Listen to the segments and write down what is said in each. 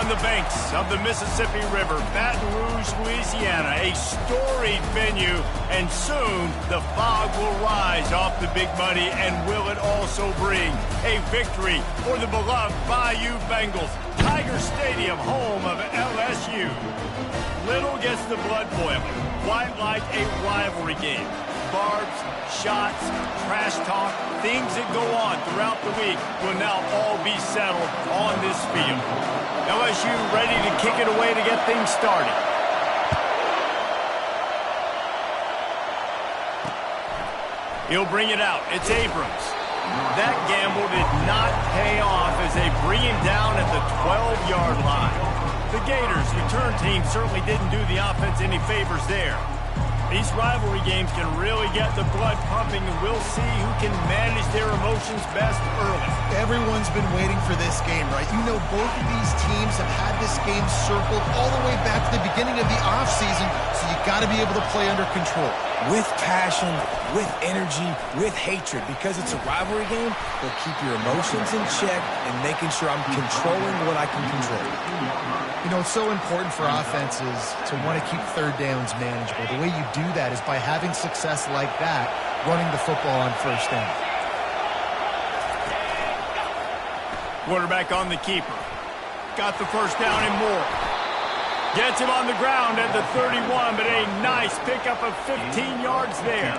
on the banks of the Mississippi River, Baton Rouge, Louisiana, a storied venue, and soon the fog will rise off the big money, and will it also bring a victory for the beloved Bayou Bengals. Tiger Stadium, home of LSU. Little gets the blood boiling, quite like a rivalry game. Barbs, shots, trash talk, things that go on throughout the week will now all be settled on this field. LSU ready to kick it away to get things started. He'll bring it out. It's Abrams. That gamble did not pay off as they bring him down at the 12-yard line. The Gators' return team certainly didn't do the offense any favors there. These rivalry games can really get the blood pumping, and we'll see who can manage their emotions best early. Everyone's been waiting for this game, right? You know, both of these teams have had this game circled all the way back to the beginning of the offseason, so you got to be able to play under control. With passion, with energy, with hatred. Because it's a rivalry game, they'll keep your emotions in check and making sure I'm controlling what I can control. You know, it's so important for offenses to want to keep third downs manageable. The way you do that is by having success like that, running the football on first down. Quarterback on the keeper. Got the first down and more. Gets him on the ground at the 31, but a nice pickup of 15 yards there.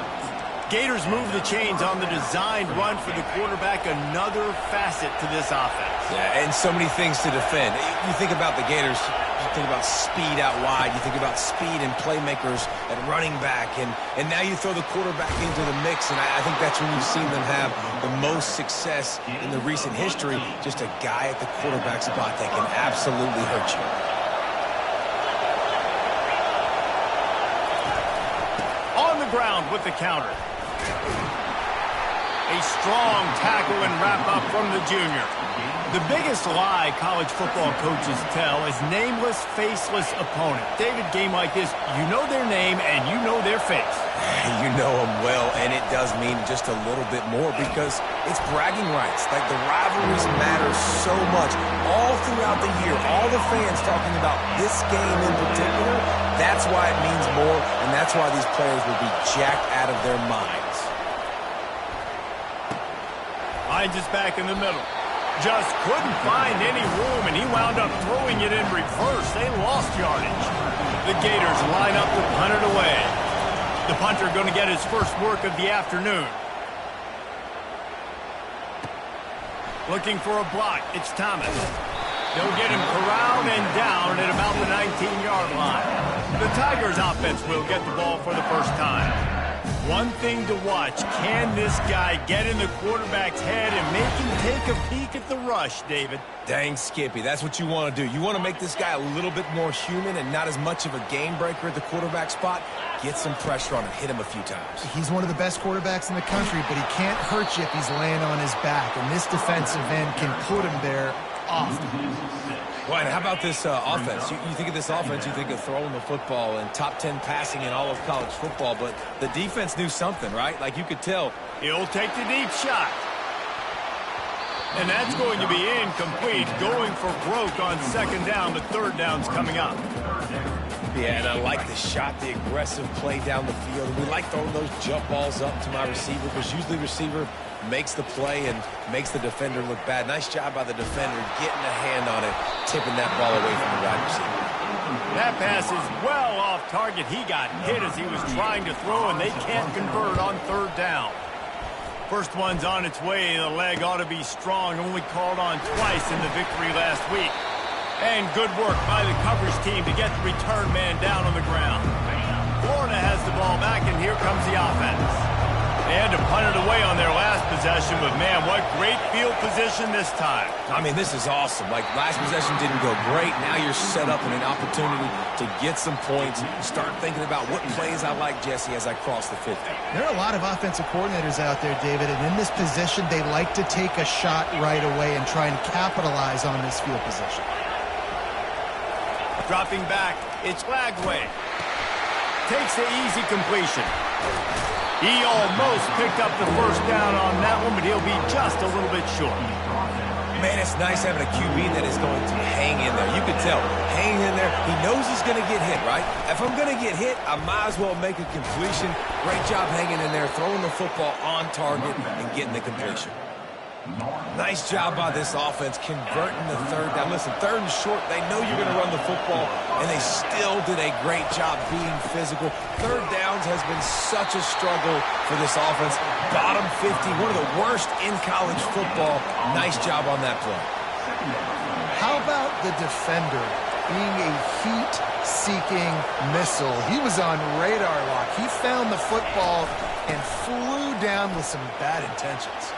Gators move the chains on the designed run for the quarterback, another facet to this offense. Yeah, and so many things to defend. You think about the Gators, you think about speed out wide, you think about speed and playmakers at running back, and now you throw the quarterback into the mix, and I think that's when you've seen them have the most success in the recent history, just a guy at the quarterback spot that can absolutely hurt you. On the ground with the counter. A strong tackle and wrap-up from the junior. The biggest lie college football coaches tell is nameless, faceless opponent. David, game like this, you know their name and you know their face. You know them well, and it does mean just a little bit more because it's bragging rights. Like, the rivalries matter so much all throughout the year. All the fans talking about this game in particular, that's why it means more, and that's why these players will be jacked out of their minds. Finds us back in the middle. Just couldn't find any room, and he wound up throwing it in reverse. They lost yardage. The Gators line up to punt it away. The punter going to get his first work of the afternoon. Looking for a block. It's Thomas. They'll get him corralled and down at about the 19-yard line. The Tigers offense will get the ball for the first time. One thing to watch, can this guy get in the quarterback's head and make him take a peek at the rush, David? Dang, Skippy, that's what you want to do. You want to make this guy a little bit more human and not as much of a game breaker at the quarterback spot. Get some pressure on him, hit him a few times. He's one of the best quarterbacks in the country, but he can't hurt you if he's laying on his back, and this defensive end can put him there often. Well, and how about this offense? You think of this offense, you think of throwing the football and top 10 passing in all of college football, but the defense knew something, right? Like, you could tell. He'll take the deep shot. And that's going to be incomplete, going for broke on second down, but third down's coming up. Yeah, and I like the shot, the aggressive play down the field. We like throwing those jump balls up to my receiver because usually the receiver makes the play and makes the defender look bad. Nice job by the defender getting a hand on it, tipping that ball away from the wide receiver. That pass is well off target. He got hit as he was trying to throw, and they can't convert on third down. First one's on its way. The leg ought to be strong. Only called on twice in the victory last week. And good work by the coverage team to get the return man down on the ground. Florida has the ball back, and here comes the offense. They had to punt it away on their last possession, but, man, what great field position this time. I mean, this is awesome. Like, last possession didn't go great. Now you're set up in an opportunity to get some points. Start thinking about what plays I like, Jesse, as I cross the 50. There are a lot of offensive coordinators out there, David, and in this position, they like to take a shot right away and try and capitalize on this field position. Dropping back, it's Lagway. Takes the easy completion. He almost picked up the first down on that one, but he'll be just a little bit short. Man, it's nice having a QB that is going to hang in there. You can tell, hanging in there, he knows he's going to get hit, right? If I'm going to get hit, I might as well make a completion. Great job hanging in there, throwing the football on target and getting the completion. Nice job by this offense converting the third down. Listen, third and short, they know you're going to run the football, and they still did a great job being physical. Third downs has been such a struggle for this offense. Bottom 50, one of the worst in college football. Nice job on that play. How about the defender being a heat-seeking missile? He was on radar lock. He found the football and flew down with some bad intentions.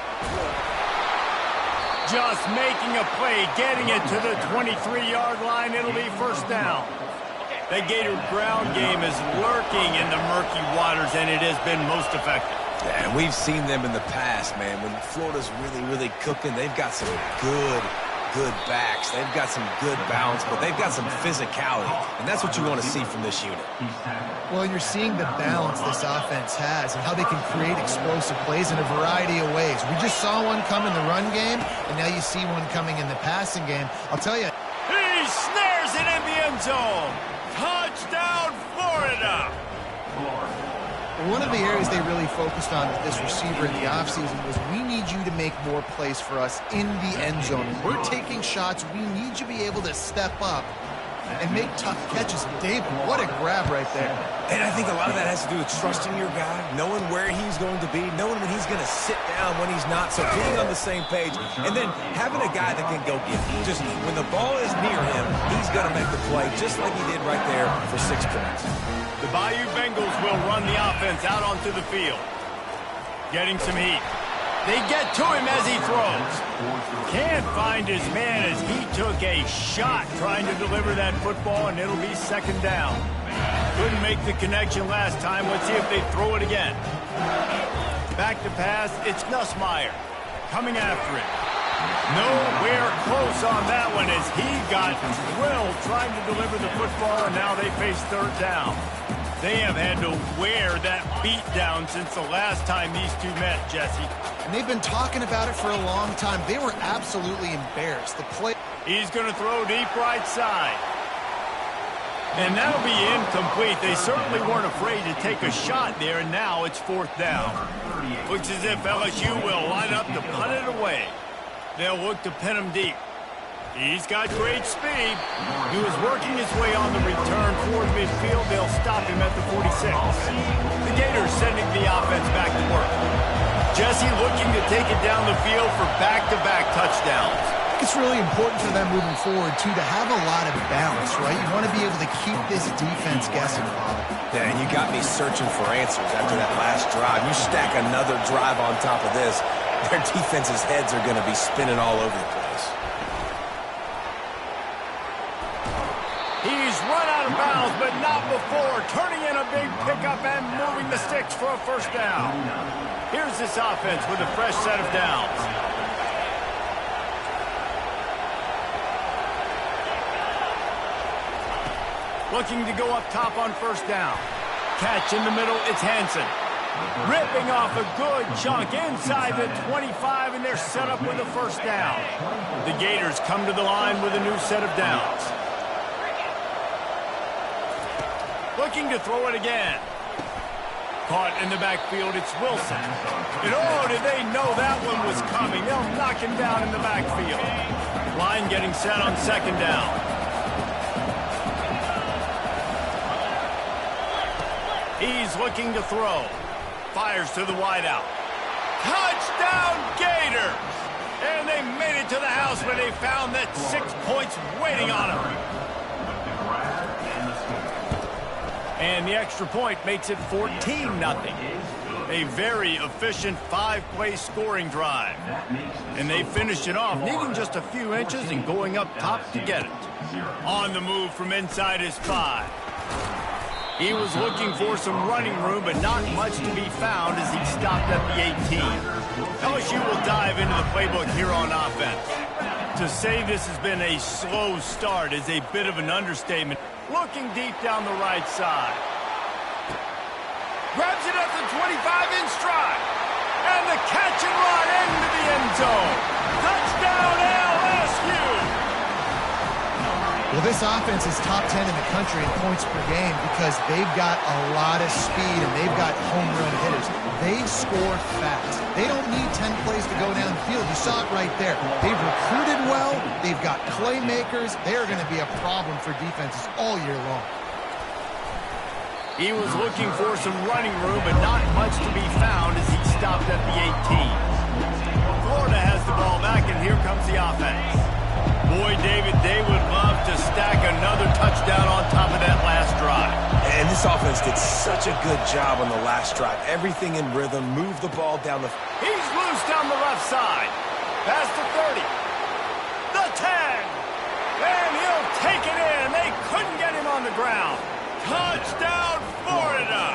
Just making a play, getting it to the 23-yard line. It'll be first down. The Gator ground game is lurking in the murky waters, and it has been most effective. Yeah, and we've seen them in the past, man. When Florida's really, really cooking, they've got some good backs. They've got some good balance, but they've got some physicality, and that's what you want to see from this unit. Well, you're seeing the balance this offense has and how they can create explosive plays in a variety of ways. We just saw one come in the run game, and now you see one coming in the passing game. I'll tell you. He snares it in the end zone. Touchdown, Florida. One of the areas they really focused on with this receiver in the offseason was we need you to make more plays for us in the end zone. We're taking shots. We need you to be able to step up and make tough catches. David, what a grab right there. And I think a lot of that has to do with trusting your guy, knowing where he's going to be, knowing when he's going to sit down, when he's not, so being on the same page, and then having a guy that can go get it. Just when the ball is near him, he's going to make the play, just like he did right there for 6 points. The Bayou Bengals will run the offense out onto the field. Getting some heat. They get to him as he throws. Can't find his man as he took a shot trying to deliver that football, and it'll be second down. Couldn't make the connection last time. Let's see if they throw it again. Back to pass. It's Nussmeier coming after it. Nowhere close on that one as he got drilled trying to deliver the football, and now they face third down. They have had to wear that beat down since the last time these two met, Jesse. And they've been talking about it for a long time. They were absolutely embarrassed. The play. He's going to throw deep right side. And that'll be incomplete. They certainly weren't afraid to take a shot there, and now it's fourth down. Looks as if LSU will line up to punt it away. They'll look to pin him deep. He's got great speed. He was working his way on the return toward midfield. They'll stop him at the 46. The Gators sending the offense back to work. Jesse looking to take it down the field for back-to-back touchdowns. It's really important for them moving forward, too, to have a lot of balance, right? You want to be able to keep this defense guessing, Bob. Yeah, and you got me searching for answers after that last drive. You stack another drive on top of this, their defense's heads are going to be spinning all over the place. He's run out of bounds, but not before. Turning in a big pickup and moving the sticks for a first down. Here's this offense with a fresh set of downs. Looking to go up top on first down. Catch in the middle, it's Hansen. Ripping off a good chunk inside the 25, and they're set up with a first down. The Gators come to the line with a new set of downs. Looking to throw it again. Caught in the backfield, it's Wilson. And oh, did they know that one was coming? They'll knock him down in the backfield. Line getting set on second down. He's looking to throw. Fires to the wideout. Touchdown, Gators! And they made it to the house when they found that 6 points waiting on them. And the extra point makes it 14-0. A very efficient 5-play scoring drive. And they finished it off, needing just a few inches and going up top to get it. On the move from inside his 5. He was looking for some running room, but not much to be found as he stopped at the 18. LSU will dive into the playbook here on offense. To say this has been a slow start is a bit of an understatement. Looking deep down the right side. Grabs it at the 25 in stride. And the catch and run into the end zone. Touchdown, LSU! Well, this offense is top 10 in the country in points per game because they've got a lot of speed and they've got home run hitters. They score fast. They don't need 10 plays to go down the field. You saw it right there. They've recruited well. They've got playmakers. They're going to be a problem for defenses all year long. He was looking for some running room, but not much to be found as he stopped at the 18. Florida has the ball back, and here comes the offense. Boy, David, they would love to stack another touchdown on top of that last drive. And this offense did such a good job on the last drive. Everything in rhythm, move the ball down the... He's loose down the left side. Past the 30. The 10. And he'll take it in. They couldn't get him on the ground. Touchdown, Florida.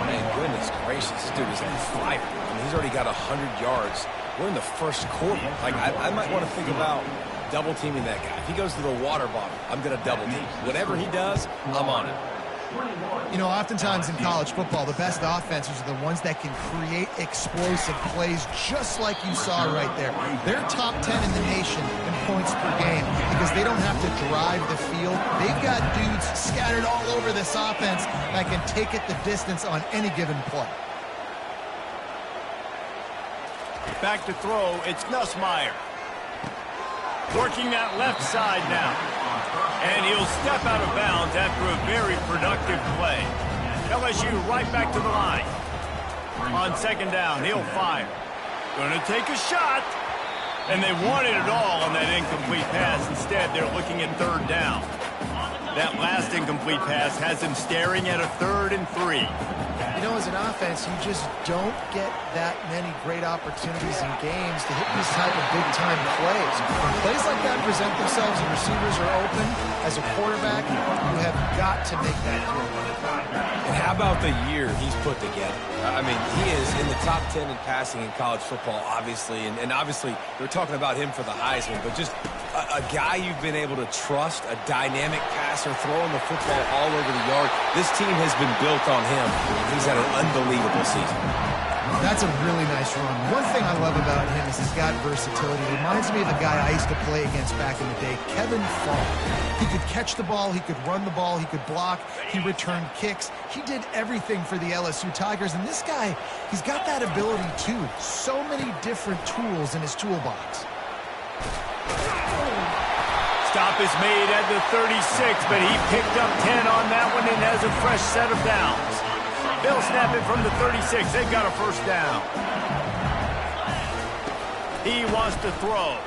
Man, goodness gracious. This dude is on fire. I mean, he's already got 100 yards. We're in the first quarter. Like, I might want to think about double-teaming that guy. If he goes to the water bottle, I'm going to double-team. Whatever he does, I'm on it. You know, oftentimes in college football, the best offenses are the ones that can create explosive plays just like you saw right there. They're top 10 in the nation in points per game because they don't have to drive the field. They've got dudes scattered all over this offense that can take it the distance on any given play. Back to throw, it's Nussmeier. Working that left side now. And he'll step out of bounds after a very productive play. LSU right back to the line. On second down, he'll fire. Gonna take a shot. And they wanted it all on that incomplete pass. Instead, they're looking at third down. That last incomplete pass has him staring at a 3rd and 3. You know, as an offense, you just don't get that many great opportunities in games to hit these type of big-time plays. When plays like that present themselves and receivers are open, as a quarterback, you have got to make that throw. And how about the year he's put together? I mean, he is in the top 10 in passing in college football, obviously. And obviously, we're talking about him for the Heisman, but just a guy you've been able to trust, a dynamic passer, throwing the football all over the yard. This team has been built on him. He's had an unbelievable season. That's a really nice run. One thing I love about him is he's got versatility. It reminds me of a guy I used to play against back in the day, Kevin Fong. He could catch the ball, he could run the ball, he could block, he returned kicks. He did everything for the LSU Tigers, and this guy, he's got that ability too. So many different tools in his toolbox. Stop is made at the 36, but he picked up 10 on that one and has a fresh set of downs. They'll snap it from the 36. They've got a first down. He wants to throw.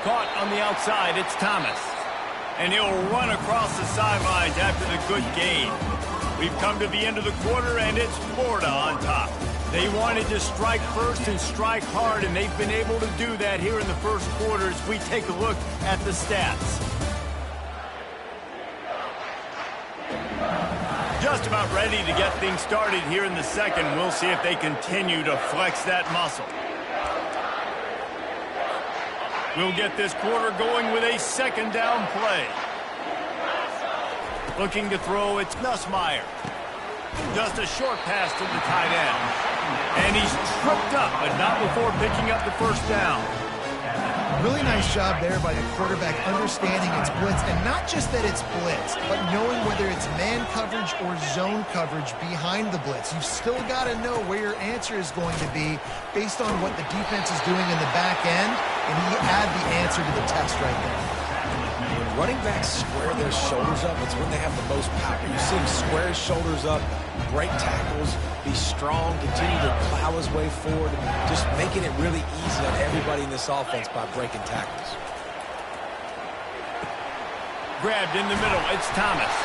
Caught on the outside. It's Thomas. And he'll run across the sidelines after the good gain. We've come to the end of the quarter, and it's Florida on top. They wanted to strike first and strike hard, and they've been able to do that here in the first quarter as we take a look at the stats. Just about ready to get things started here in the second. We'll see if they continue to flex that muscle. We'll get this quarter going with a second down play. Looking to throw, it's Nussmeier. Just a short pass to the tight end. And he's tripped up, but not before picking up the first down. Really nice job there by the quarterback understanding it's blitz, and not just that it's blitz, but knowing whether it's man coverage or zone coverage behind the blitz. You've still got to know where your answer is going to be based on what the defense is doing in the back end, and he had the answer to the test right there. When running backs square their shoulders up, it's when they have the most power. You see him square his shoulders up, break tackles, be strong, continue to plow his way forward, just making it really easy on everybody in this offense by breaking tackles. Grabbed in the middle, it's Thomas.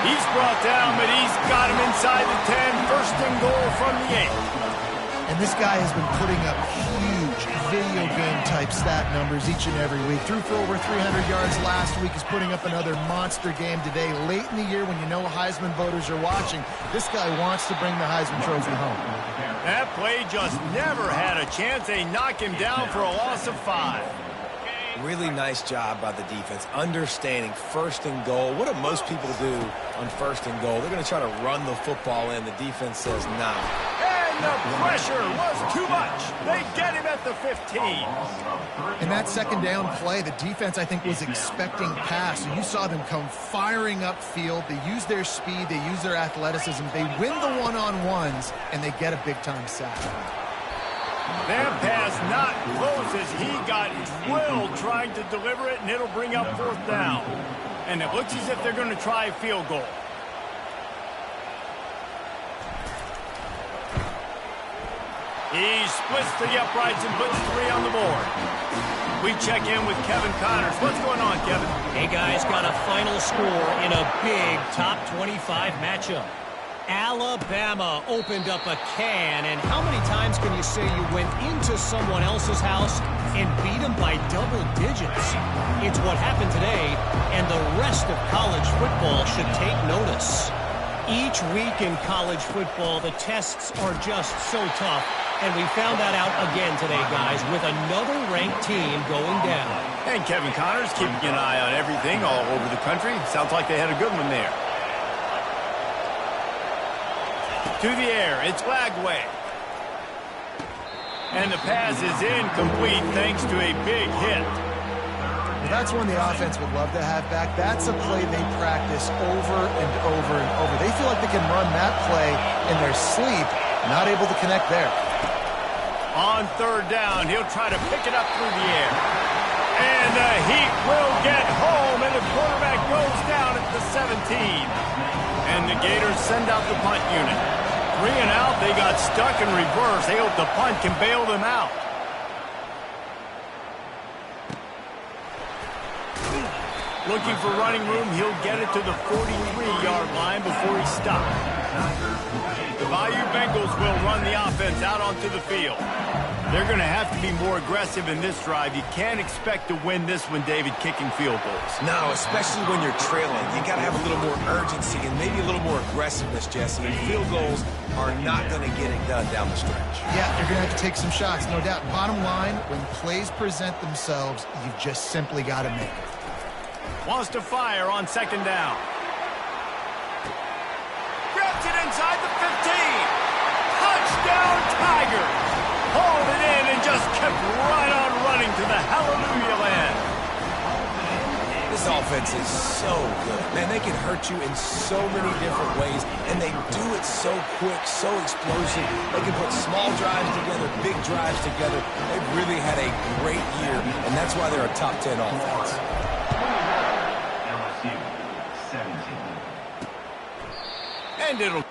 He's brought down, but he's got him inside the 10. First and goal from the 8. And this guy has been putting up huge video game type stat numbers each and every week. Threw for over 300 yards last week. He's putting up another monster game today. Late in the year when you know Heisman voters are watching, this guy wants to bring the Heisman Trophy home. That play just never had a chance. They knock him down for a loss of 5. Really nice job by the defense, understanding first and goal. What do most people do on first and goal? They're going to try to run the football in. The defense says, nah. And And the pressure was too much. They get him at the 15. In that second down play, the defense, I think, was expecting pass. So you saw them come firing upfield. They use their speed. They use their athleticism. They win the one-on-ones, and they get a big-time sack. Their pass not close as he got drilled trying to deliver it, and it'll bring up 4th down. And it looks as if they're going to try a field goal. He splits the uprights and puts 3 on the board. We check in with Kevin Connors. What's going on, Kevin? Hey, guys, got a final score in a big top 25 matchup. Alabama opened up a can, and how many times can you say you went into someone else's house and beat them by double digits? It's what happened today, and the rest of college football should take notice. Each week in college football, the tests are just so tough, and we found that out again today, guys, with another ranked team going down. And Kevin Connors keeping an eye on everything all over the country. Sounds like they had a good one there. To the air, it's Lagway. And the pass is incomplete thanks to a big hit. That's one the offense would love to have back. That's a play they practice over and over and over. They feel like they can run that play in their sleep, not able to connect there. On 3rd down, he'll try to pick it up through the air. And the Heat will get home, and the quarterback goes down at the 17. And the Gators send out the punt unit. 3 and out, they got stuck in reverse. They hope the punt can bail them out. Looking for running room, he'll get it to the 43-yard line before he stops. The Bayou Bengals will run the offense out onto the field. They're going to have to be more aggressive in this drive. You can't expect to win this one, David, kicking field goals. No, especially when you're trailing. You got to have a little more urgency and maybe a little more aggressiveness, Jesse. And field goals are not going to get it done down the stretch. Yeah, you're going to have to take some shots, no doubt. Bottom line, when plays present themselves, you've just simply got to make it. Wants to fire on 2nd down. Grabs it inside the 15. Touchdown, Tigers. Hauled it in and just kept right on running to the hallelujah land. This offense is so good. Man, they can hurt you in so many different ways, and they do it so quick, so explosive. They can put small drives together, big drives together. They've really had a great year, and that's why they're a top 10 offense. And it'll...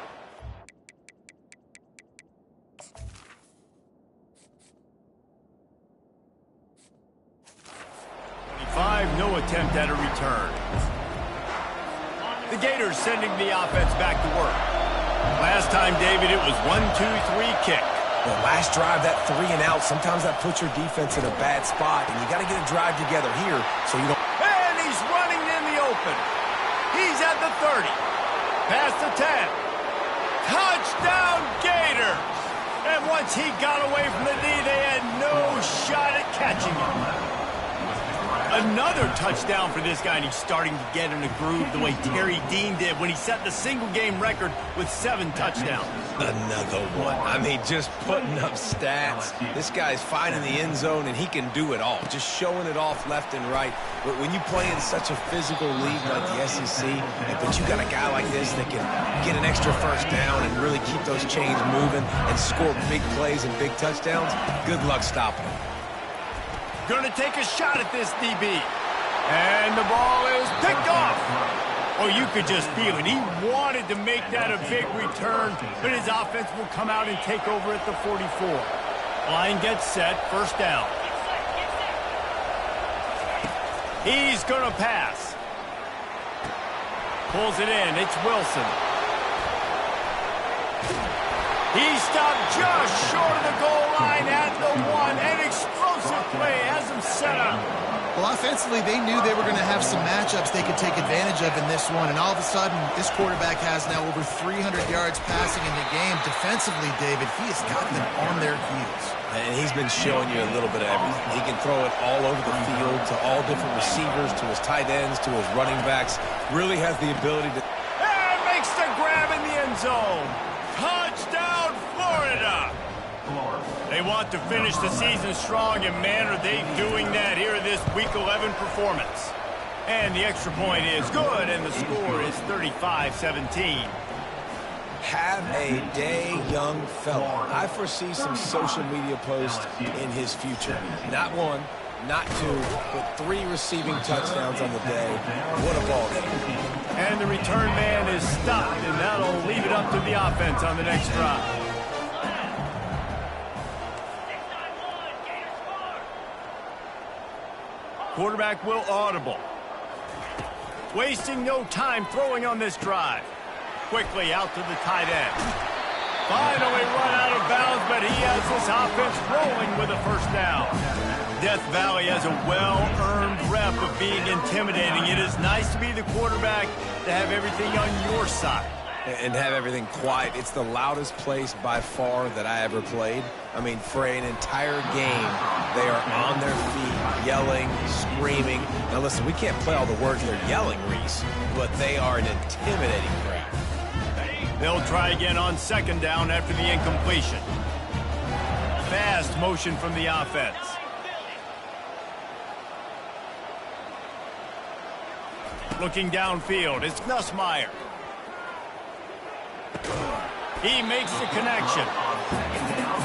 No attempt at a return. The Gators sending the offense back to work. Last time, David, it was 1-2-3 kick. Well, last drive, that 3 and out, sometimes that puts your defense in a bad spot, and you got to get a drive together here so you don't... And he's running in the open. He's at the 30. Past the 10. Touchdown, Gators! And once he got away from the knee, they had no shot at catching him. Another touchdown for this guy, and he's starting to get in a groove the way Terry Dean did when he set the single-game record with 7 touchdowns. Another one. I mean, just putting up stats. This guy's finding the end zone, and he can do it all, just showing it off left and right. But when you play in such a physical league like the SEC, but you got a guy like this that can get an extra 1st down and really keep those chains moving and score big plays and big touchdowns, good luck stopping him. Going to take a shot at this DB. And the ball is picked off. Oh, you could just feel it. He wanted to make that a big return, but his offense will come out and take over at the 44. Line gets set, 1st down. He's going to pass. Pulls it in. It's Wilson. He stopped just short of the goal line at the 1. An explosive play has him set up. Well, offensively, they knew they were going to have some matchups they could take advantage of in this one. And all of a sudden, this quarterback has now over 300 yards passing in the game. Defensively, David, he has got them on their heels. And he's been showing you a little bit of everything. He can throw it all over the field to all different receivers, to his tight ends, to his running backs. Really has the ability to... And makes the grab in the end zone. Touchdown, Florida! They want to finish the season strong, and man, are they doing that here in this Week 11 performance. And the extra point is good, and the score is 35-17. Have a day, young fella. I foresee some social media posts in his future. Not one, not two, but 3 receiving touchdowns on the day. What a ball game. And the return man is stopped, and that'll leave it up to the offense on the next drive. Quarterback will audible. Wasting no time throwing on this drive. Quickly out to the tight end. Finally run out of bounds, but he has this offense rolling with a first down. Death Valley has a well-earned rep of being intimidating. It is nice to be the quarterback, to have everything on your side. And have everything quiet. It's the loudest place by far that I ever played. I mean, for an entire game, they are on their feet, yelling, screaming. Now listen, we can't play all the words they're yelling, Reese, but they are an intimidating crowd. They'll try again on second down after the incompletion. Fast motion from the offense. Looking downfield, it's Nussmeier. He makes the connection.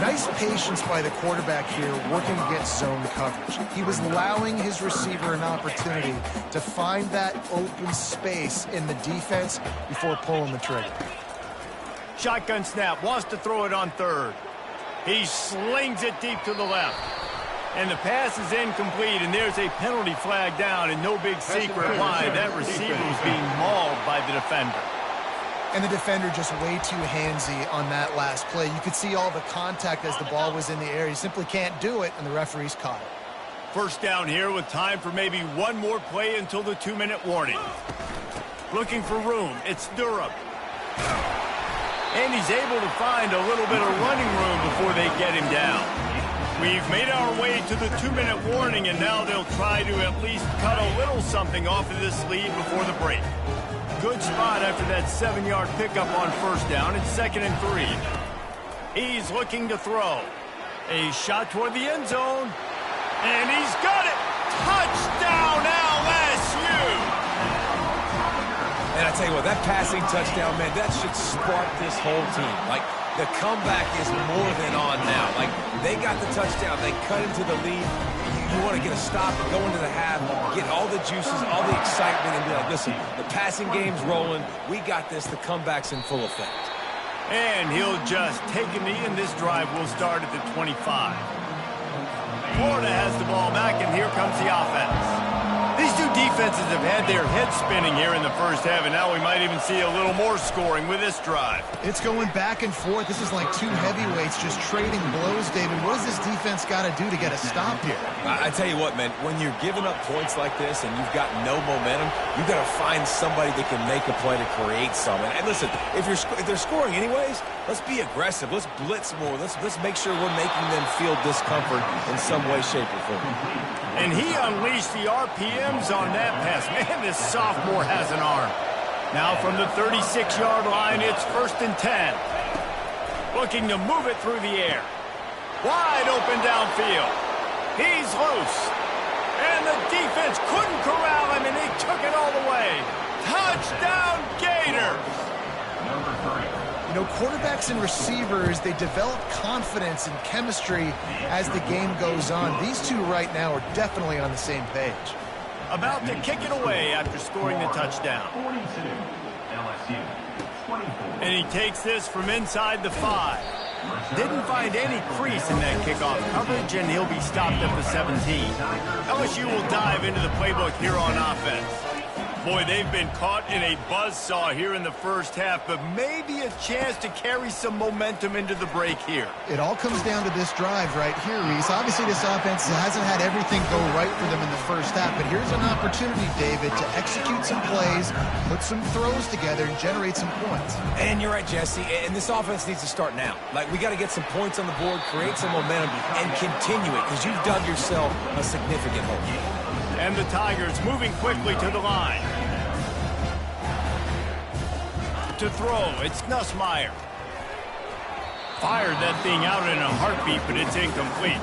Nice patience by the quarterback here working against zone coverage. He was allowing his receiver an opportunity to find that open space in the defense before pulling the trigger. Shotgun snap, wants to throw it on third. He slings it deep to the left. And the pass is incomplete, and there's a penalty flag down, and no big secret why. That receiver was being mauled by the defender. And the defender just way too handsy on that last play. You could see all the contact as the ball was in the air. He simply can't do it, and the referees caught it. First down here with time for maybe one more play until the 2-minute warning. Looking for room. It's Durham. And he's able to find a little bit of running room before they get him down. We've made our way to the 2-minute warning, and now they'll try to at least cut a little something off of this lead before the break. Good spot after that 7-yard pickup on first down. It's 2nd and 3. He's looking to throw. A shot toward the end zone. And he's got it! Touchdown LSU! And I tell you what, that passing touchdown, man, that should spark this whole team. Like, the comeback is more than on now. Like, they got the touchdown. They cut into the lead. You want to get a stop, go into the half, get all the juices, all the excitement, and be like, listen, the passing game's rolling. We got this. The comeback's in full effect. And he'll just take a knee, and this drive will start at the 25. Florida has the ball back, and here comes the offense. These two defenses have had their heads spinning here in the first half, and now we might even see a little more scoring with this drive. It's going back and forth. This is like two heavyweights just trading blows, David. What does this defense got to do to get a stop here? I tell you what, man, when you're giving up points like this and you've got no momentum, you've got to find somebody that can make a play to create something. And listen, if they're scoring anyways, let's be aggressive. Let's blitz more. Let's make sure we're making them feel discomfort in some way, shape, or form. And he unleashed the RPMs on that pass. Man, this sophomore has an arm. Now from the 36-yard line, it's 1st and 10. Looking to move it through the air. Wide open downfield. He's loose. And the defense couldn't corral him, and he took it all the way. Touchdown, Gators! You know, quarterbacks and receivers, they develop confidence and chemistry as the game goes on. These two right now are definitely on the same page. About to kick it away after scoring the touchdown. And he takes this from inside the 5. Didn't find any crease in that kickoff coverage, and he'll be stopped at the 17. LSU will dive into the playbook here on offense. Boy, they've been caught in a buzzsaw here in the first half, but maybe a chance to carry some momentum into the break here. It all comes down to this drive right here, Reese. Obviously, this offense hasn't had everything go right for them in the first half, but here's an opportunity, David, to execute some plays, put some throws together, and generate some points. And you're right, Jesse, and this offense needs to start now. Like, we got to get some points on the board, create some momentum, and continue it, because you've dug yourself a significant hole. And the Tigers moving quickly to the line. To throw, it's Nussmeier. Fired that thing out in a heartbeat, but it's incomplete.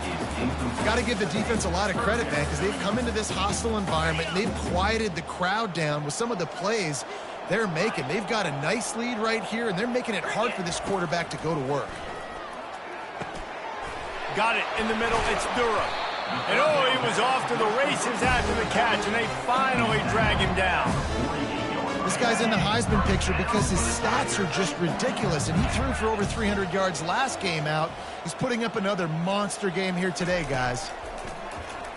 Got to give the defense a lot of credit, man, because they've come into this hostile environment and they've quieted the crowd down with some of the plays they're making. They've got a nice lead right here, and they're making it hard for this quarterback to go to work. Got it in the middle. It's Durham. And oh, he was off to the races after the catch, and they finally drag him down. This guy's in the Heisman picture because his stats are just ridiculous, and he threw for over 300 yards last game out. He's putting up another monster game here today, guys.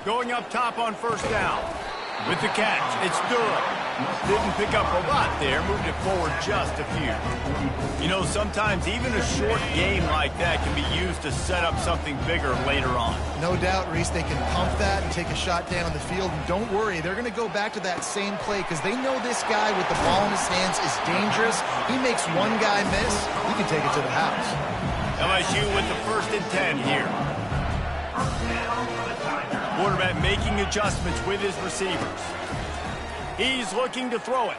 Going up top on first down. With the catch, it's Durham. Didn't pick up a lot there, moved it forward just a few. You know, sometimes even a short game like that can be used to set up something bigger later on. No doubt, Reese, they can pump that and take a shot down the field. And don't worry, they're going to go back to that same play because they know this guy with the ball in his hands is dangerous. He makes one guy miss, he can take it to the house. LSU with the 1st and 10 here. Quarterback making adjustments with his receivers. He's looking to throw it.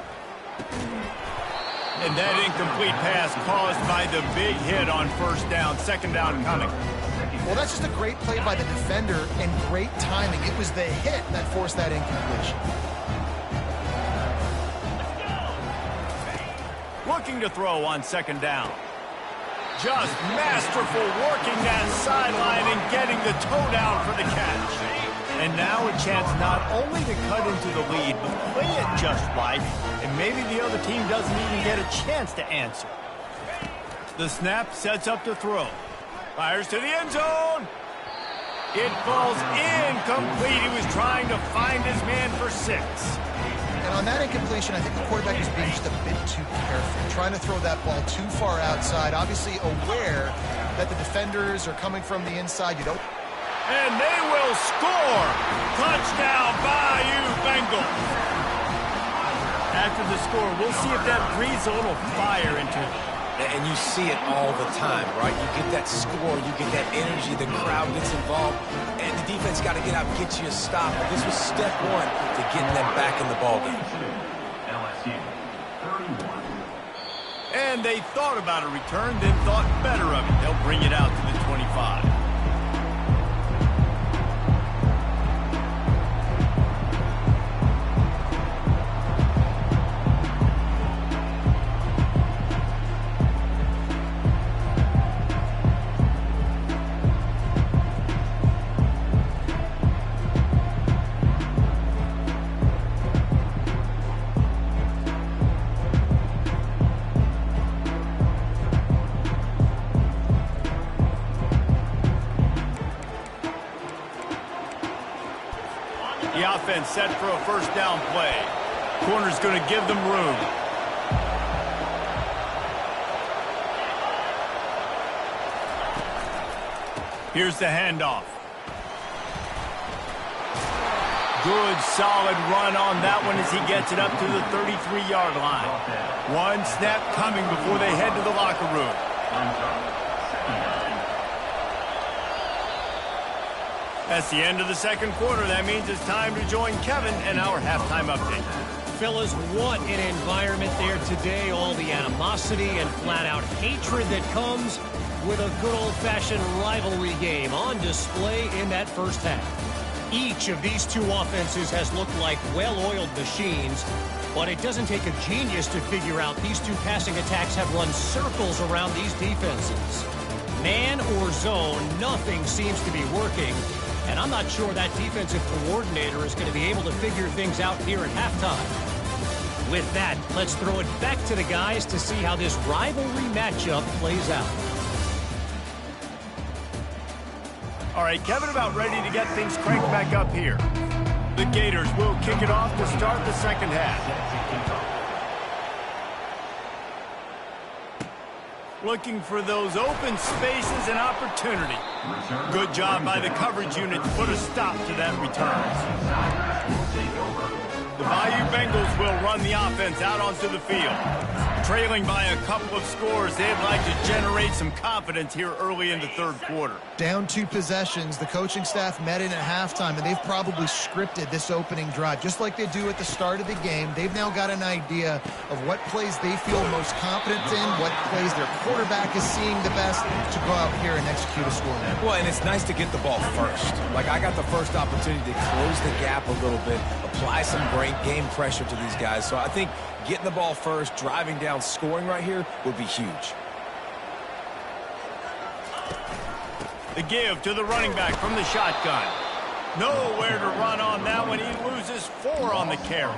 And that incomplete pass caused by the big hit on first down. Second down coming. Well, that's just a great play by the defender and great timing. It was the hit that forced that incompletion. Looking to throw on second down. Just masterful working that sideline and getting the toe down for the catch. And now a chance not only to cut into the lead, but play it just right, and maybe the other team doesn't even get a chance to answer. The snap sets up to throw. Fires to the end zone. It falls incomplete. He was trying to find his man for 6. And on that incompletion, I think the quarterback is being just a bit too careful, trying to throw that ball too far outside, obviously aware that the defenders are coming from the inside. You don't. And they will score. Touchdown, Bayou Bengals. After the score, we'll see if that breathes a little fire into it. And you see it all the time, right? You get that score, you get that energy, the crowd gets involved, and the defense got to get out and get you a stop. But this was step one to getting them back in the ballgame. And they thought about a return, then thought better of it. They'll bring it out to the 25. The offense set for a first down play. Corner's going to give them room. Here's the handoff. Good, solid run on that one as he gets it up to the 33-yard line. One snap coming before they head to the locker room. That's the end of the second quarter. That means it's time to join Kevin and our halftime update. Fellas, what an environment there today. All the animosity and flat-out hatred that comes with a good old-fashioned rivalry game on display in that first half. Each of these two offenses has looked like well-oiled machines, but it doesn't take a genius to figure out these two passing attacks have run circles around these defenses. Man or zone, nothing seems to be working. And I'm not sure that defensive coordinator is going to be able to figure things out here at halftime. With that, let's throw it back to the guys to see how this rivalry matchup plays out. All right, Kevin about ready to get things cranked back up here. The Gators will kick it off to start the second half. Looking for those open spaces and opportunity. Good job by the coverage unit to put a stop to that return. The Bayou Bengals will run the offense out onto the field. Trailing by a couple of scores, they'd like to generate some confidence here early in the third quarter. Down 2 possessions, the coaching staff met in at halftime, and they've probably scripted this opening drive. Just like they do at the start of the game, they've now got an idea of what plays they feel most confident in, what plays their quarterback is seeing the best to go out here and execute a score. Well, and it's nice to get the ball first. Like, I got the first opportunity to close the gap a little bit, apply some great game pressure to these guys. So I think getting the ball first, driving down, scoring right here would be huge. The give to the running back from the shotgun. Nowhere to run on that one. He loses 4 on the carry.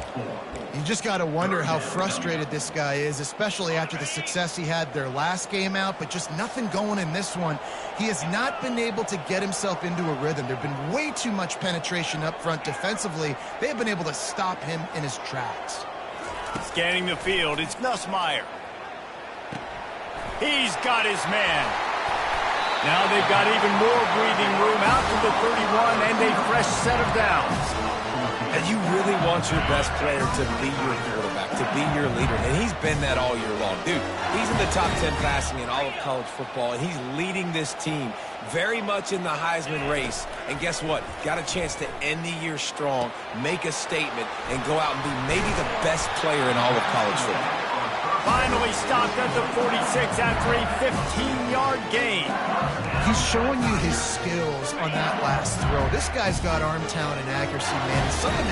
You just got to wonder how frustrated this guy is, especially after the success he had their last game out, but just nothing going in this one. He has not been able to get himself into a rhythm. There have been way too much penetration up front defensively. They have been able to stop him in his tracks. Scanning the field, it's Nussmeier. He's got his man. Now they've got even more breathing room out to the 31 and a fresh set of downs. And you really want your best player to be your quarterback, to be your leader. And he's been that all year long. Dude, he's in the top 10 passing in all of college football, and he's leading this team very much in the Heisman race. And guess what? Got a chance to end the year strong, make a statement, and go out and be maybe the best player in all of college football. Finally stopped at the 46 after a 15-yard gain. He's showing you his skills on that last throw. This guy's got arm talent and accuracy, man. And some of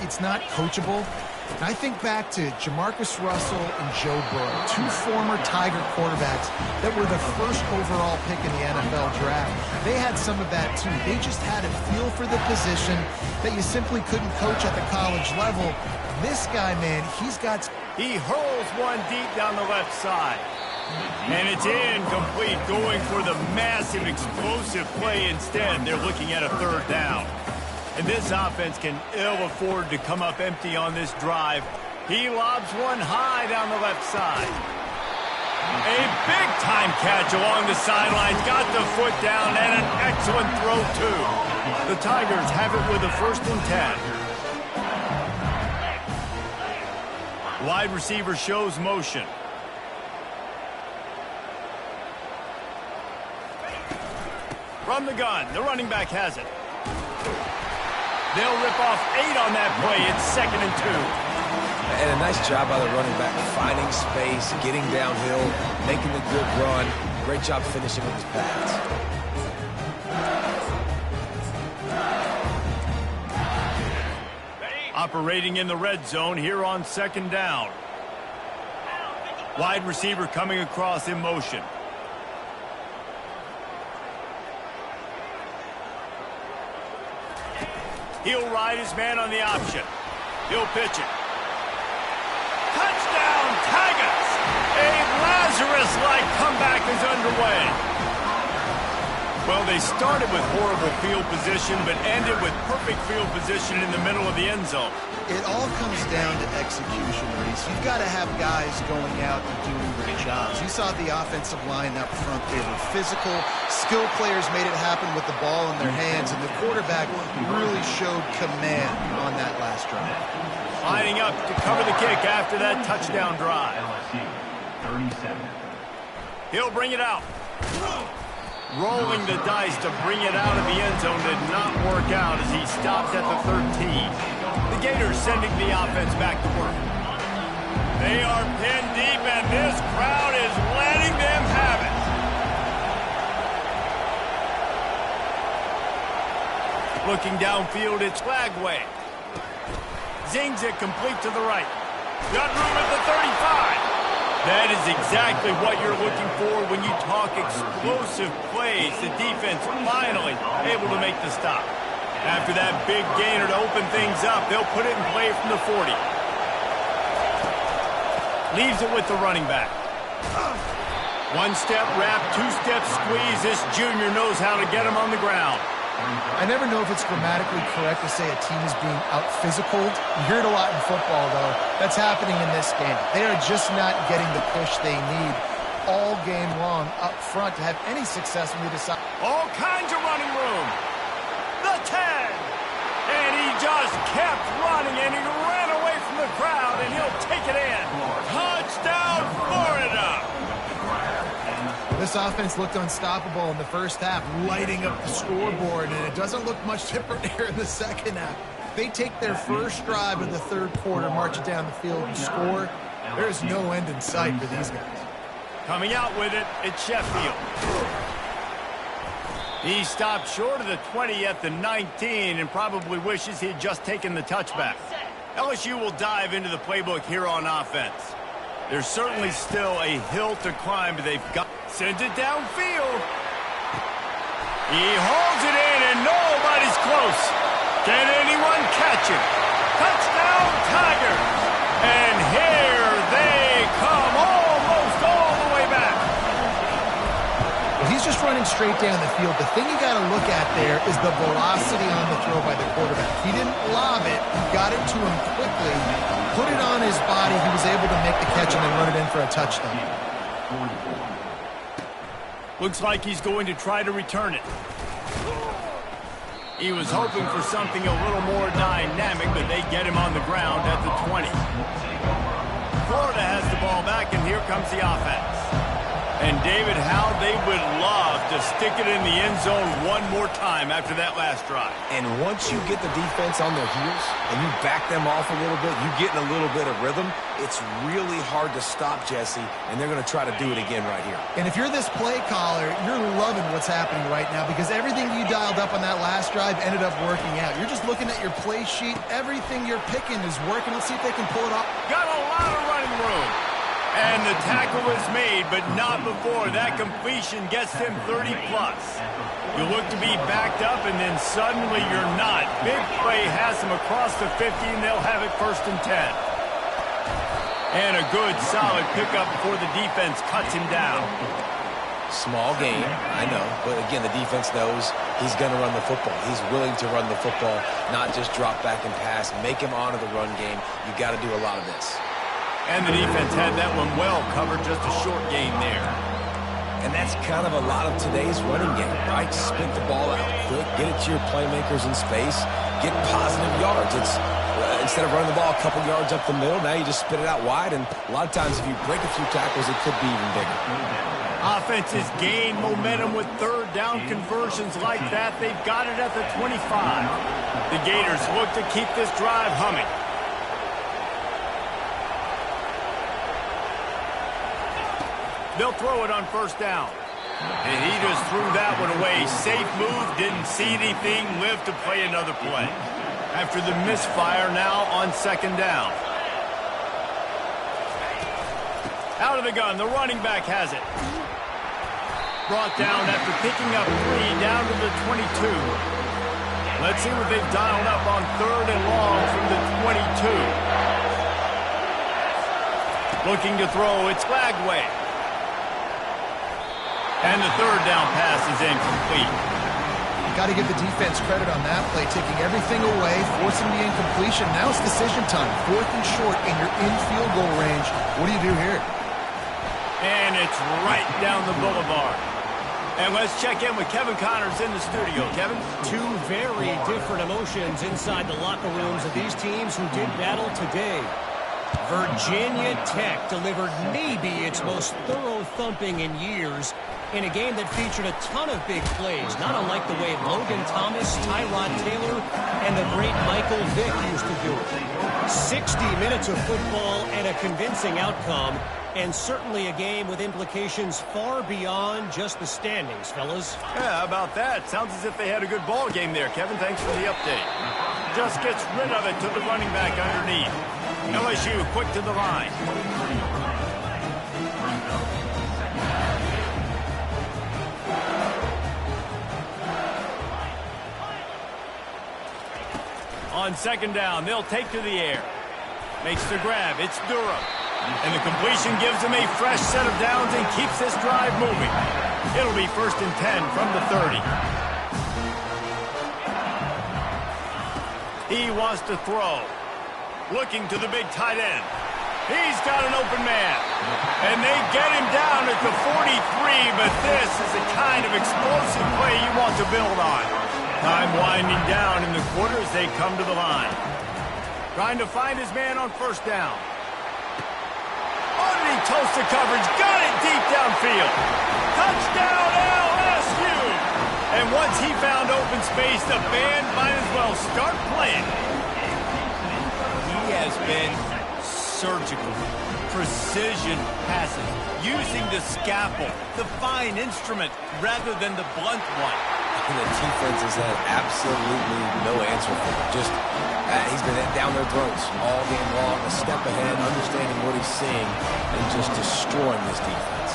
it's not coachable. And I think back to Jamarcus Russell and Joe Burrow, 2 former Tiger quarterbacks that were the first overall pick in the NFL draft. They had some of that, too. They just had a feel for the position that you simply couldn't coach at the college level. This guy, man, He hurls one deep down the left side. And it's incomplete, going for the massive explosive play instead. They're looking at a 3rd down. And this offense can ill afford to come up empty on this drive. He lobs one high down the left side. A big-time catch along the sidelines. Got the foot down and an excellent throw, too. The Tigers have it with a 1st and 10. Wide receiver shows motion. From the gun, the running back has it. They'll rip off 8 on that play. It's 2nd and 2. And a nice job by the running back, finding space, getting downhill, making a good run. Great job finishing with his pass. Operating in the red zone here on 2nd down. Wide receiver coming across in motion. He'll ride his man on the option. He'll pitch it. Touchdown, Tigers! A Lazarus-like comeback is underway. Well, they started with horrible field position, but ended with perfect field position in the middle of the end zone. It all comes down to execution, Reese. You've got to have guys going out and doing their jobs. You saw the offensive line up front. They were physical. Skill players made it happen with the ball in their hands, and the quarterback really showed command on that last drive. Lining up to cover the kick after that touchdown drive. He'll bring it out. Rolling the dice to bring it out of the end zone did not work out as he stopped at the 13. The Gators sending the offense back to work. They are pinned deep, and this crowd is letting them have it. Looking downfield, it's Flagway. Zings it complete to the right. Got room at the 35. That is exactly what you're looking for when you talk explosive plays. The defense finally able to make the stop. After that big gainer to open things up, they'll put it in play from the 40. Leaves it with the running back. One-step wrap, two-step squeeze. This junior knows how to get him on the ground. I never know if it's grammatically correct to say a team is being out-physicaled. You hear it a lot in football, though. That's happening in this game. They are just not getting the push they need all game long up front to have any success when they decide. All kinds of running room. The 10. And he just kept running, and he ran away from the crowd, and he'll take it in. Touchdown, This offense looked unstoppable in the first half, lighting up the scoreboard, and it doesn't look much different here in the second half. They take their first drive of the third quarter, march it down the field, and score. There's no end in sight for these guys. Coming out with it, it's Sheffield. He stopped short of the 20 at the 19 and probably wishes he had just taken the touchback. LSU will dive into the playbook here on offense. There's certainly still a hill to climb, but they've got... Sends it downfield. He holds it in, and nobody's close. Can anyone catch him? Touchdown, Tigers! And here they come, almost all the way back. Well, he's just running straight down the field. The thing you got to look at there is the velocity on the throw by the quarterback. He didn't lob it. He got it to him quickly, put it on his body. He was able to make the catch and then run it in for a touchdown. Looks like he's going to try to return it. He was hoping for something a little more dynamic, but they get him on the ground at the 20. Florida has the ball back, and here comes the offense. And, David, how they would love to stick it in the end zone one more time after that last drive. And once you get the defense on their heels and you back them off a little bit, you get in a little bit of rhythm, it's really hard to stop, Jesse, and they're going to try to do it again right here. And if you're this play caller, you're loving what's happening right now because everything you dialed up on that last drive ended up working out. You're just looking at your play sheet. Everything you're picking is working. Let's see if they can pull it off. Got a lot of running room. And the tackle is made, but not before that completion gets him 30-plus. You look to be backed up, and then suddenly you're not. Big play has him across the 50, and they'll have it 1st and 10. And a good, solid pickup before the defense cuts him down. Small game, I know, but again, the defense knows he's going to run the football. He's willing to run the football, not just drop back and pass. Make him honor the run game. You got to do a lot of this. And the defense had that one well covered, just a short gain there. And that's kind of a lot of today's running game, right? Spit the ball out quick, get it to your playmakers in space, get positive yards. It's instead of running the ball a couple yards up the middle, now you just spit it out wide, and a lot of times if you break a few tackles, it could be even bigger. Offenses gain momentum with third down conversions like that. They've got it at the 25. The Gators look to keep this drive humming. They'll throw it on 1st down. And he just threw that one away. Safe move, didn't see anything, lived to play another play. After the misfire, now on 2nd down. Out of the gun, the running back has it. Brought down after picking up 3 down to the 22. Let's see what they've dialed up on 3rd and long from the 22. Looking to throw, it's Flagway. And the 3rd down pass is incomplete. Got to give the defense credit on that play, taking everything away, forcing the incompletion. Now it's decision time. 4th and short, and you're in field goal range. What do you do here? And it's right down the boulevard. And let's check in with Kevin Connors in the studio. Kevin? Two very different emotions inside the locker rooms of these teams who did battle today. Virginia Tech delivered maybe its most thorough thumping in years in a game that featured a ton of big plays, not unlike the way Logan Thomas, Tyrod Taylor, and the great Michael Vick used to do it. 60 minutes of football and a convincing outcome, and certainly a game with implications far beyond just the standings, fellas. Yeah, how about that? Sounds as if they had a good ball game there, Kevin. Thanks for the update. Just gets rid of it to the running back underneath. LSU quick to the line. On 2nd down, they'll take to the air. Makes the grab. It's Durham. And the completion gives him a fresh set of downs and keeps this drive moving. It'll be 1st and 10 from the 30. He wants to throw. Looking to the big tight end. He's got an open man. And they get him down at the 43, but this is the kind of explosive play you want to build on. Time winding down in the quarter as they come to the line. Trying to find his man on 1st down. Oh, did he toasts the coverage. Got it deep downfield. Touchdown, LSU! And once he found open space, the band might as well start playing. He has been surgical. Precision passes, using the scalpel, the fine instrument, rather than the blunt one. And the defense has had absolutely no answer for him. Just, he's been down their throats all game long, a step ahead, understanding what he's seeing, and just destroying this defense.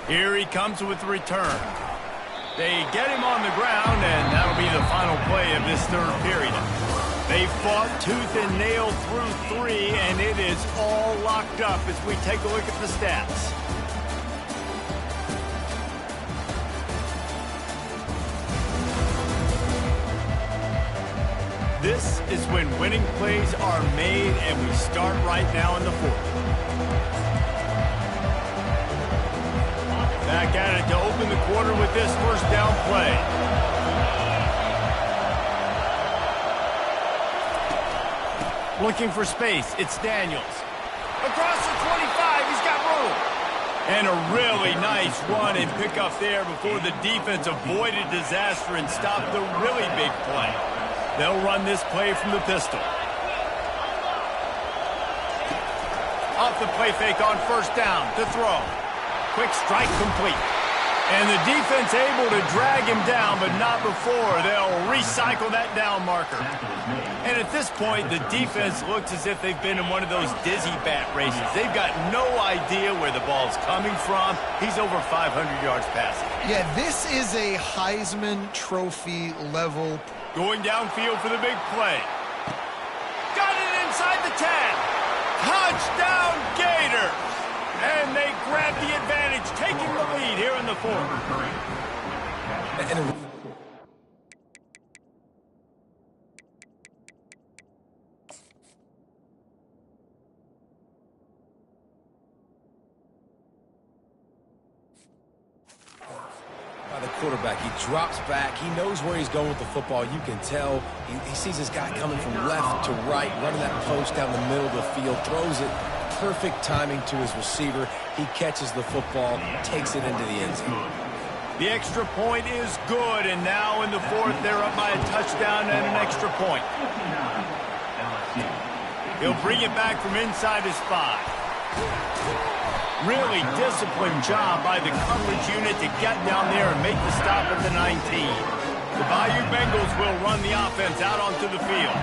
Here he comes with the return. They get him on the ground, and that'll be the final play of this third period. They fought tooth and nail through 3, and it is all locked up as we take a look at the stats. This is when winning plays are made, and we start right now in the fourth. Back at it to open the quarter with this first down play. Looking for space, it's Daniels. Across the 25, he's got room. And a really nice run and pickup there before the defense avoided disaster and stopped the really big play. They'll run this play from the pistol. Off the play fake on first down to throw. Quick strike complete. And the defense able to drag him down, but not before. They'll recycle that down marker. And at this point, the defense looks as if they've been in one of those dizzy bat races. They've got no idea where the ball's coming from. He's over 500 yards passing. Yeah, this is a Heisman Trophy level. Going downfield for the big play. Got it inside the 10. Touchdown, Gators! And they grab the advantage, taking the lead here in the fourth. By the quarterback, he drops back. He knows where he's going with the football. You can tell. He sees his guy coming from left to right, running that post down the middle of the field, throws it. Perfect timing to his receiver. He catches the football, takes it into the end zone. The extra point is good, and now in the fourth, they're up by a touchdown and an extra point. He'll bring it back from inside his 5. Really disciplined job by the coverage unit to get down there and make the stop at the 19. The Bayou Bengals will run the offense out onto the field.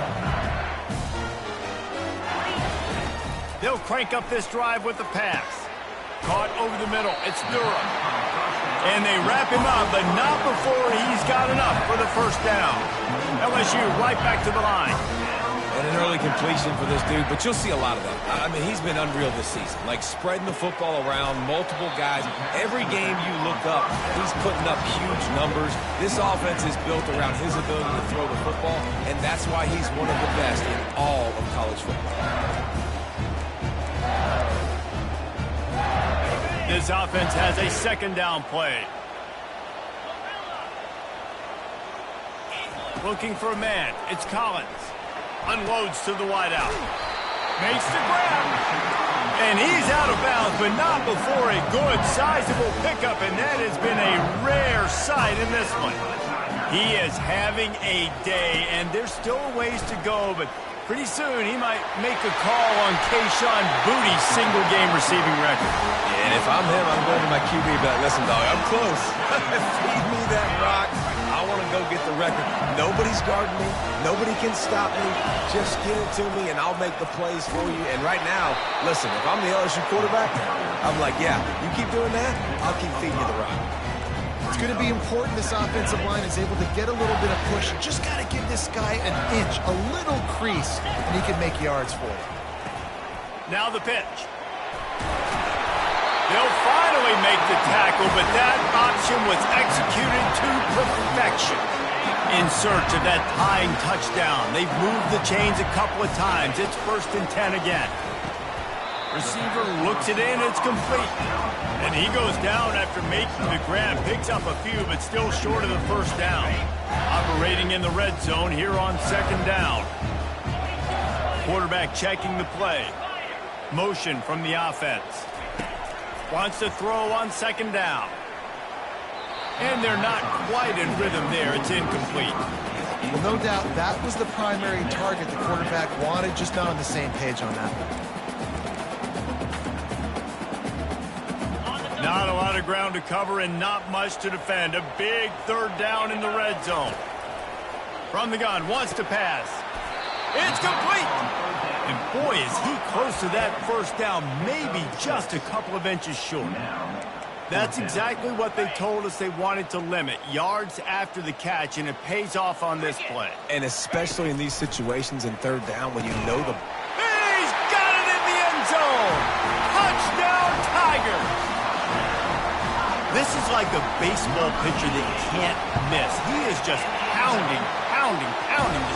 They'll crank up this drive with the pass. Caught over the middle. It's Durham. And they wrap him up, but not before he's got enough for the first down. LSU right back to the line. And an early completion for this dude, but you'll see a lot of that. I mean, he's been unreal this season. Like spreading the football around, multiple guys. Every game you look up, he's putting up huge numbers. This offense is built around his ability to throw the football, and that's why he's one of the best in all of college football. This offense has a second down play. Looking for a man. It's Collins. Unloads to the wideout. Makes the grab. And he's out of bounds, but not before a good, sizable pickup, and that has been a rare sight in this one. He is having a day, and there's still a ways to go, but pretty soon he might make a call on Kayshon Boutte's single-game receiving record. And if I'm him, I'm going to my QB, but listen, dog, I'm close. Feed me that rock. I want to go get the record. Nobody's guarding me. Nobody can stop me. Just give it to me, and I'll make the plays for you. And right now, listen, if I'm the LSU quarterback, I'm like, yeah, you keep doing that, I'll keep feeding you the rock. It's going to be important this offensive line is able to get a little bit of push. You just got to give this guy an inch, a little crease, and he can make yards for it. Now the pitch. They'll finally make the tackle, but that option was executed to perfection. In search of that tying touchdown. They've moved the chains a couple of times. It's 1st and 10 again. Receiver looks it in, it's complete. And he goes down after making the grab. Picks up a few, but still short of the first down. Operating in the red zone here on 2nd down. Quarterback checking the play. Motion from the offense. Wants to throw on second down. And they're not quite in rhythm there. It's incomplete. Well, no doubt that was the primary target the quarterback wanted, just not on the same page on that one. Not a lot of ground to cover and not much to defend. A big third down in the red zone. From the gun, wants to pass. It's complete. And boy, is he close to that first down, maybe just a couple of inches short. That's exactly what they told us they wanted to limit. Yards after the catch, and it pays off on this play. And especially in these situations in third down when you know the... He's got it in the end zone! Touchdown, Tigers! This is like a baseball pitcher that you can't miss. He is just pounding the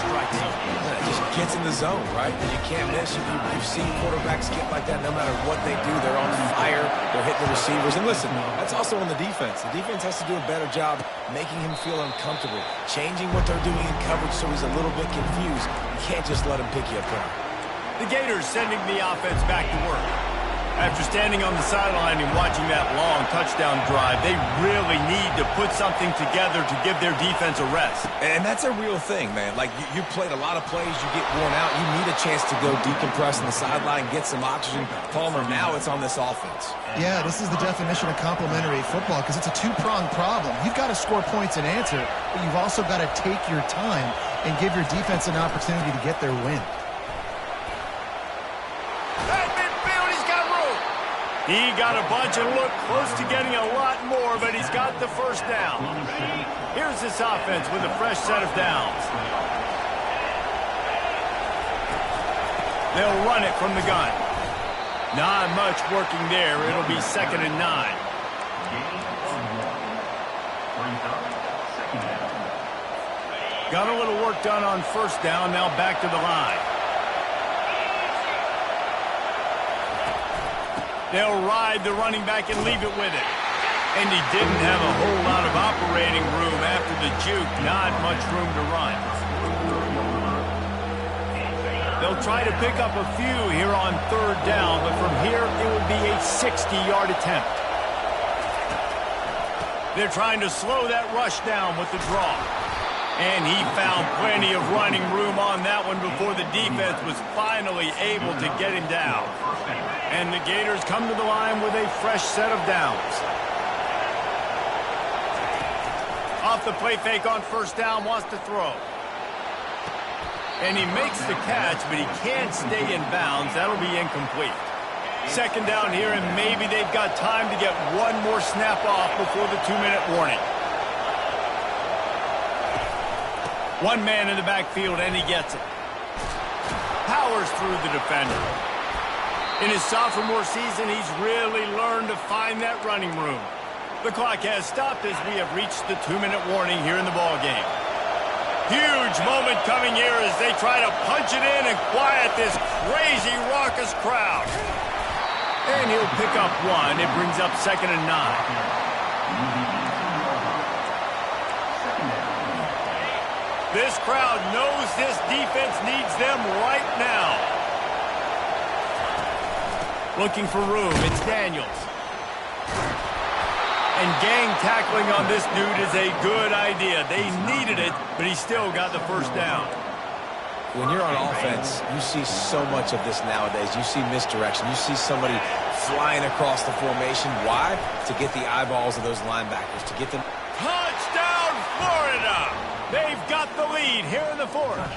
strike zone. It just gets in the zone, right? And you can't miss. You've seen quarterbacks get like that no matter what they do. They're on fire. They're hitting the receivers. And listen, that's also on the defense. The defense has to do a better job making him feel uncomfortable, changing what they're doing in coverage so he's a little bit confused. You can't just let him pick you apart. The Gators sending the offense back to work. After standing on the sideline and watching that long touchdown drive, they really need to put something together to give their defense a rest. And that's a real thing, man. Like, you played a lot of plays, you get worn out, you need a chance to go decompress on the sideline, get some oxygen. Palmer, now it's on this offense. Yeah, this is the definition of complementary football because it's a two-pronged problem. You've got to score points and answer, but you've also got to take your time and give your defense an opportunity to get their win. He got a bunch and looked close to getting a lot more, but he's got the first down. Here's this offense with a fresh set of downs. They'll run it from the gun. Not much working there. It'll be 2nd and 9. Got a little work done on first down. Now back to the line. They'll ride the running back and leave it with it. And he didn't have a whole lot of operating room after the juke. Not much room to run. They'll try to pick up a few here on third down, but from here it will be a 60-yard attempt. They're trying to slow that rush down with the draw. And he found plenty of running room on that one before the defense was finally able to get him down. And the Gators come to the line with a fresh set of downs. Off the play fake on first down, wants to throw. And he makes the catch, but he can't stay in bounds. That'll be incomplete. 2nd down here, and maybe they've got time to get one more snap off before the 2-minute warning. One man in the backfield, and he gets it. Powers through the defender. In his sophomore season, he's really learned to find that running room. The clock has stopped as we have reached the 2-minute warning here in the ballgame. Huge moment coming here as they try to punch it in and quiet this crazy, raucous crowd. And he'll pick up one. It brings up 2nd and 9. This crowd knows this defense needs them right now. Looking for room. It's Daniels. And gang tackling on this dude is a good idea. They needed it, but he still got the first down. When you're on offense, you see so much of this nowadays. You see misdirection. You see somebody flying across the formation. Why? To get the eyeballs of those linebackers, to get them. Touchdown, Florida! They've got the lead here in the 4th.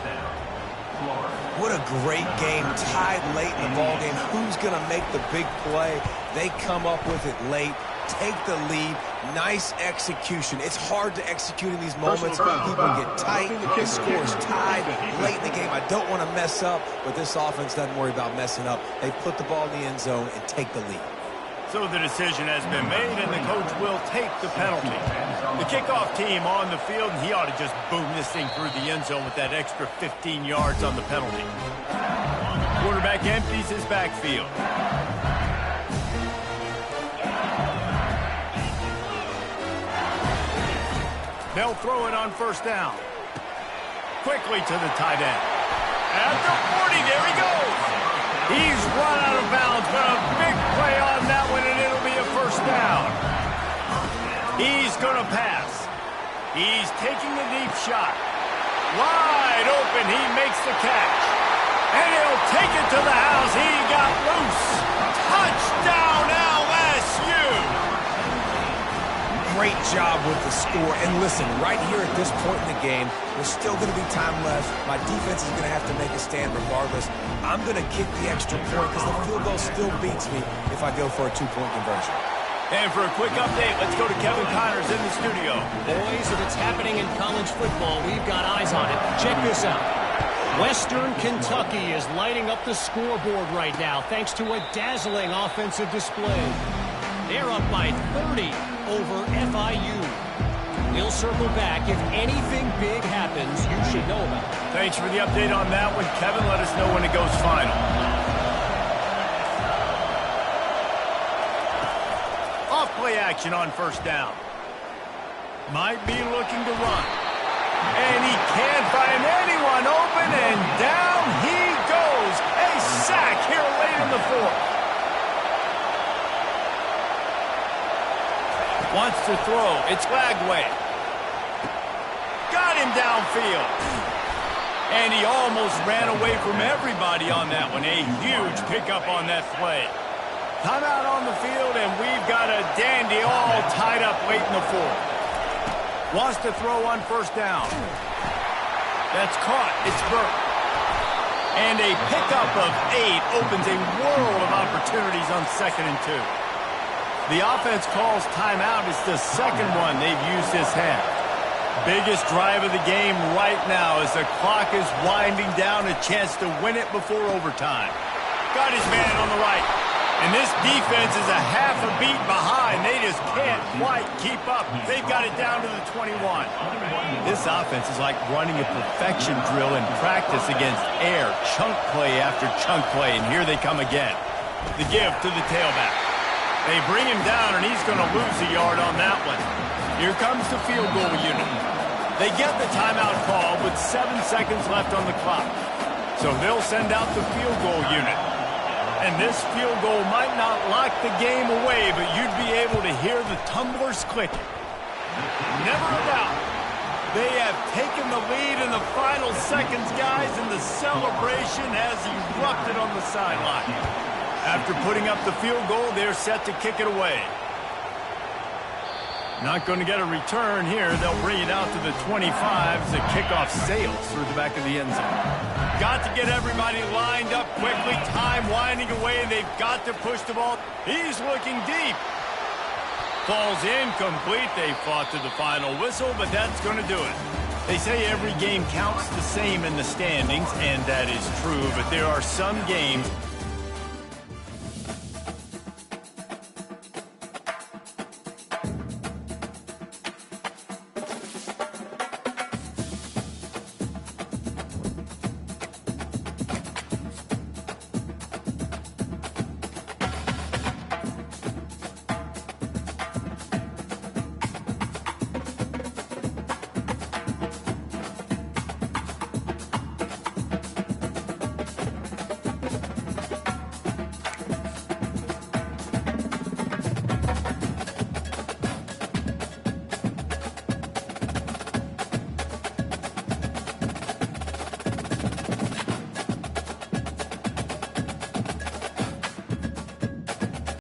What a great game, tied late in the ballgame. Who's going to make the big play? They come up with it late, take the lead. Nice execution. It's hard to execute in these moments. People get tight. The score's tied late in the game. I don't want to mess up, but this offense doesn't worry about messing up. They put the ball in the end zone and take the lead. So the decision has been made, and the coach will take the penalty. The kickoff team on the field, and he ought to just boom this thing through the end zone with that extra 15 yards on the penalty. Quarterback empties his backfield. They'll throw it on first down. Quickly to the tight end. At the 40, there he goes. He's run out of bounds, but a big play on that one, and it'll be a first down. He's going to pass. He's taking a deep shot. Wide open, he makes the catch. And he'll take it to the house. He got loose. Touchdown, LSU! Great job with the score. And listen, right here at this point in the game, there's still going to be time left. My defense is going to have to make a stand regardless. I'm going to kick the extra point because the field goal still beats me if I go for a two-point conversion. And for a quick update, let's go to Kevin Connors in the studio. Boys, if it's happening in college football, we've got eyes on it. Check this out. Western Kentucky is lighting up the scoreboard right now thanks to a dazzling offensive display. They're up by 30 over FIU. We'll circle back. If anything big happens, you should know about it. Thanks for the update on that one, Kevin. Let us know when it goes final. Off-play action on first down. Might be looking to run. And he can't find anyone open, and down he goes. A sack here late in the fourth. Wants to throw. It's Lagway. Got him downfield. And he almost ran away from everybody on that one. A huge pickup on that play. Timeout on the field, and we've got a dandy all tied up late in the fourth. Wants to throw on first down. That's caught. It's Burke. And a pickup of 8 opens a world of opportunities on 2nd and 2. The offense calls timeout. It's the second one they've used this half. Biggest drive of the game right now as the clock is winding down, a chance to win it before overtime. Got his man on the right. And this defense is a half a beat behind. They just can't quite keep up. They've got it down to the 21. This offense is like running a perfection drill in practice against air. Chunk play after chunk play, and here they come again. The give to the tailback. They bring him down, and he's going to lose a yard on that one. Here comes the field goal unit. They get the timeout call with 7 seconds left on the clock. So they'll send out the field goal unit. And this field goal might not lock the game away, but you'd be able to hear the tumblers clicking. Never a doubt. They have taken the lead in the final seconds, guys, and the celebration has erupted on the sideline. After putting up the field goal, they're set to kick it away. Not going to get a return here. They'll bring it out to the 25 as the kickoff sails through the back of the end zone. Got to get everybody lined up quickly. Time winding away, and they've got to push the ball. He's looking deep. Falls incomplete. They fought to the final whistle, but that's going to do it. They say every game counts the same in the standings, and that is true, but there are some games